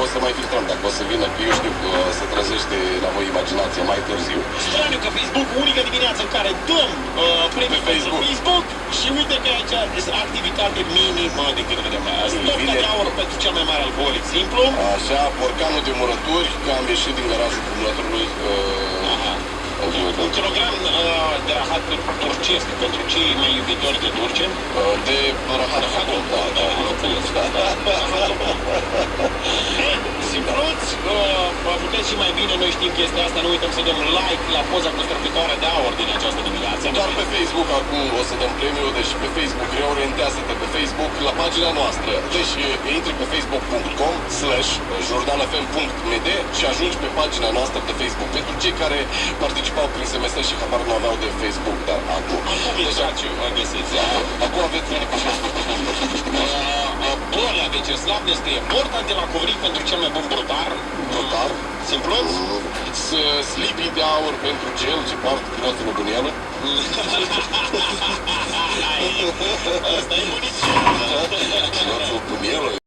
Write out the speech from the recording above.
o să mai filtrăm, dacă o să vină, că eu știu că se trezește la voi imaginația mai târziu. Straniu că Facebook, unica dimineață în care dăm premii pe Facebook și uite că aici este activitate minimă de când vedem. Stopca de aur pentru cel mai mare alcoolic simplu. Așa, borcanul de murături, că am ieșit din garajul cumulatorului. Un kilogram de rahat turcesc pentru cei mai iubitori de turce. De rahatul, da, Simpluți, puteți și mai bine, noi știm chestia asta, nu uităm să dăm like la poza cu străpitoare de aur din această dimineață. Doar pe Facebook acum o să dăm premiu, deci pe Facebook reorientează-te pe Facebook la pagina noastră. Deci intri pe facebook.com/jurnalfm.md și ajungi pe pagina noastră de Facebook. Pentru cei care participau prin SMS și habar nu aveau de Facebook, dar acum. Acum deja ce găsiți. Acum aveți unii pe Facebook. Bolia, deci slavne scrie Borta de la Covric pentru cel mai bun brutar. Brutar. Simpluț? Slipi de aur pentru cel ce poartă pilotul nebunielă. Asta e bun